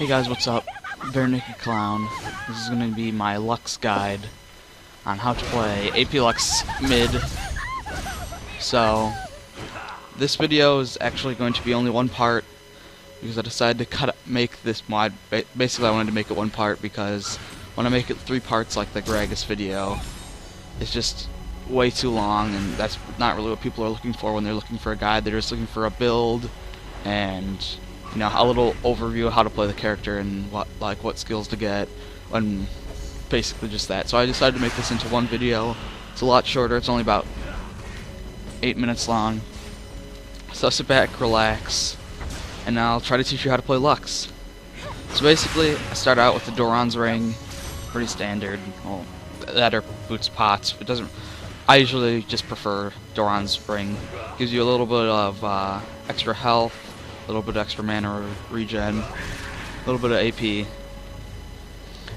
Hey guys, what's up? BareNakedClown. This is going to be my Lux Guide on how to play AP Lux mid. So, this video is actually going to be only one part because I decided to make this mod. Basically, I wanted to make it one part because when I make it 3 parts like the Gragas video, it's just way too long, and that's not really what people are looking for when they're looking for a guide. They're just looking for a build and, you know, a little overview of how to play the character and what skills to get, and basically just that. So I decided to make this into one video. It's a lot shorter. It's only about 8 minutes long. So sit back, relax, and I'll try to teach you how to play Lux. So basically, I start out with the Doran's Ring, pretty standard. Well, that or Boots Pots. It doesn't. I usually just prefer Doran's Ring. Gives you a little bit of extra health, a little bit of extra mana regen, a little bit of AP.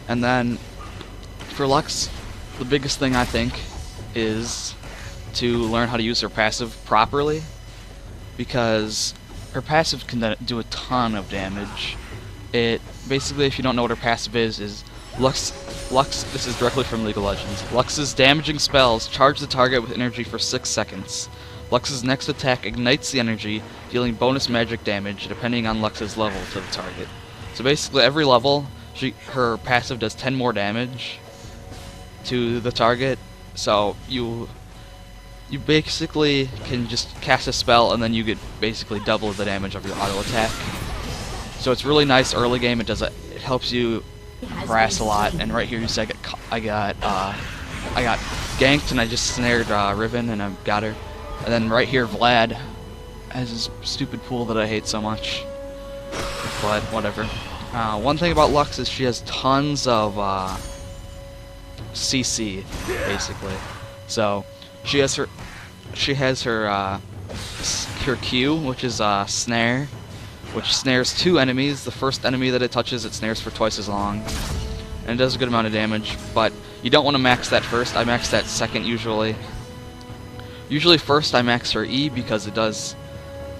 And then for Lux, the biggest thing I think is to learn how to use her passive properly, because her passive can do a ton of damage. It basically, if you don't know what her passive is Lux, this is directly from League of Legends. Lux's damaging spells charge the target with energy for 6 seconds. Lux's next attack ignites the energy, dealing bonus magic damage depending on Lux's level to the target. So basically every level, her passive does 10 more damage to the target. So you basically can just cast a spell and then you get basically double the damage of your auto attack. So it's really nice early game. It helps you harass a lot. And right here you see I got ganked and I just snared Riven and I got her. And then right here Vlad has this stupid pool that I hate so much. But whatever. One thing about Lux is she has tons of CC basically. So she has her Q, which is snare, which snares 2 enemies. The first enemy that it touches, it snares for twice as long, and it does a good amount of damage. But you don't want to max that first. I max that second usually. Usually first I max her E because it does.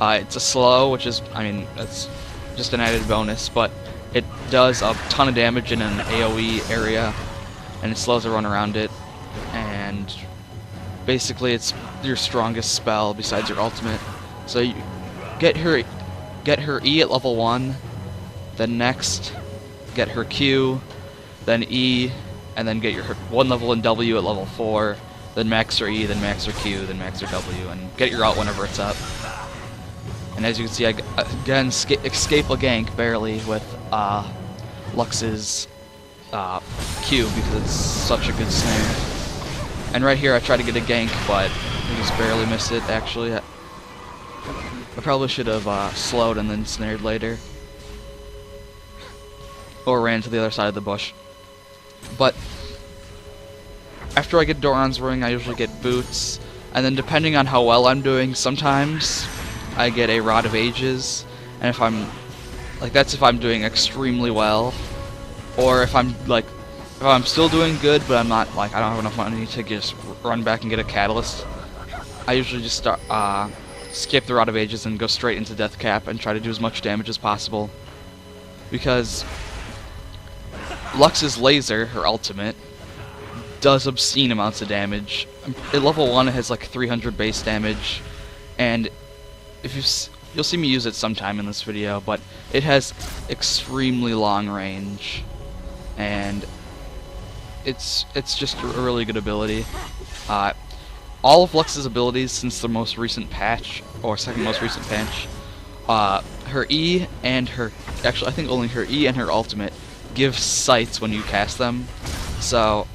It's a slow, which is, I mean, that's just an added bonus, but it does a ton of damage in an AOE area, and it slows everyone around it. And basically, it's your strongest spell besides your ultimate. So you get her E at level 1, then next get her Q, then E, and then get her 1 level in W at level 4, then max her E, then max her Q, then max her W, and get your ult whenever it's up. And as you can see, I again escape a gank barely with Lux's Q because it's such a good snare. And right here I try to get a gank, but I just barely missed it. Actually, I probably should have slowed and then snared later, or ran to the other side of the bush. But after I get Doran's Ring, I usually get Boots, and then depending on how well I'm doing, sometimes I get a Rod of Ages, and if I'm that's if I'm doing extremely well, or if I'm still doing good, but I'm not I don't have enough money to just run back and get a Catalyst. I usually just skip the Rod of Ages and go straight into Death Cap and try to do as much damage as possible, because Lux's Laser, her ultimate, does obscene amounts of damage. At level 1 it has like 300 base damage, and if you'll see me use it sometime in this video, but it has extremely long range, and it's just a really good ability. All of Lux's abilities since the most recent patch, or second most recent patch, her E and her, actually I think only her E and her ultimate give sights when you cast them. So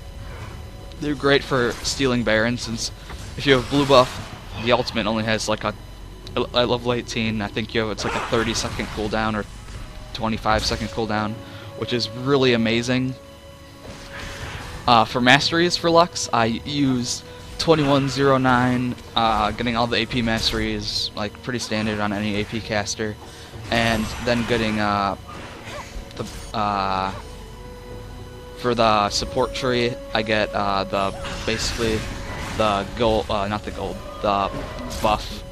they're great for stealing Baron, since if you have blue buff, the ultimate only has like at level 18, I think it's like a 30-second cooldown or 25-second cooldown, which is really amazing. For masteries for Lux, I use 2109. Getting all the AP mastery is like pretty standard on any AP caster, and then getting for the support tree, I get basically the gold, not the gold, the buff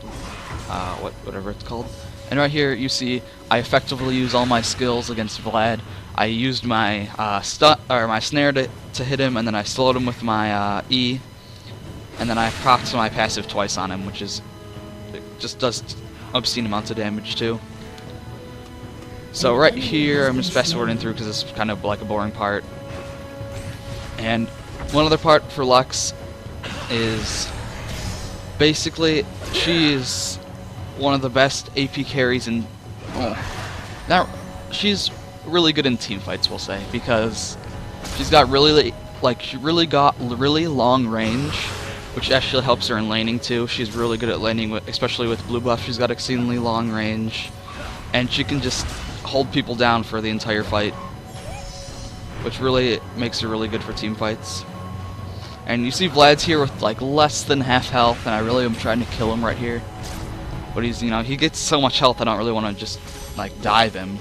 whatever it's called. And right here you see I effectively use all my skills against Vlad. I used my my snare to hit him, and then I slowed him with my E, and then I procced my passive twice on him, which is just does obscene amounts of damage too. So right here I'm just fast forwarding through because it's kind of like a boring part. And one other part for Lux is basically she is one of the best AP carries in. Now she's really good in team fights, we'll say, because she's got really really long range, which actually helps her in laning too. She's really good at laning, especially with blue buff. She's got exceedingly long range, and she can just hold people down for the entire fight, which really makes her really good for team fights. And you see Vlad's here with like less than half health, and I really am trying to kill him right here. But he's, he gets so much health I don't really want to just like dive him.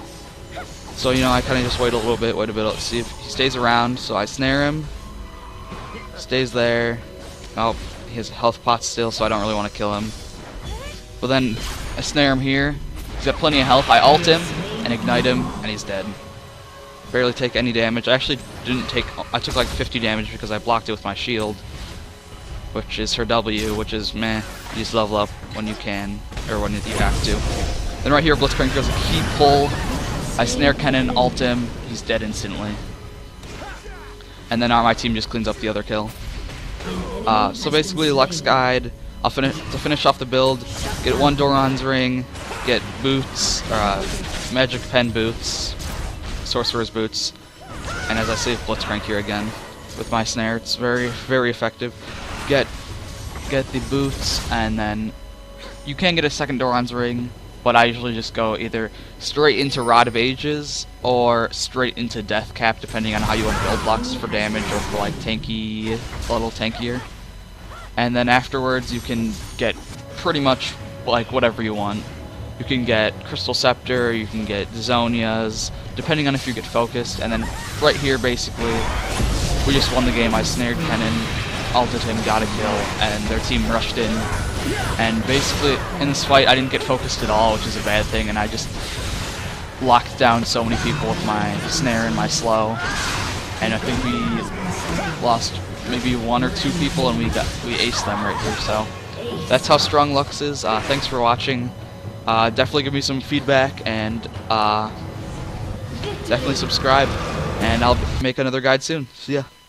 So, I kind of just wait a little bit, let's see if he stays around. So I snare him, stays there. Oh, he has health pots still, so I don't really want to kill him. But then I snare him here. He's got plenty of health. I ult him and ignite him, and he's dead. Barely take any damage. I actually didn't take. I took like 50 damage because I blocked it with my shield, which is her W, which is meh. You just level up when you can, or when you have to. Then right here, Blitzcrank does a key pull. I snare Kennen, ult him. He's dead instantly. And then my team just cleans up the other kill. So basically, Lux Guide. To finish off the build, get one Doran's Ring, get boots, magic pen boots, sorcerer's boots, and as I save Blitzcrank here again with my snare, it's very, very effective. Get the boots, and then you can get a second Doran's Ring, but I usually just go either straight into Rod of Ages or straight into Death Cap, depending on how you want to build blocks for damage or for like tanky, a little tankier. And then afterwards you can get pretty much like whatever you want. You can get Crystal Scepter, you can get Zonias, depending on if you get focused. And then right here basically we just won the game. I snared Kennen, ulted him, got a kill, and their team rushed in. And basically in this fight I didn't get focused at all, which is a bad thing, and I just locked down so many people with my snare and my slow. And I think we lost maybe one or two people, and we aced them right here. So that's how strong Lux is. Thanks for watching. Definitely give me some feedback, and definitely subscribe, and I'll make another guide soon. See ya.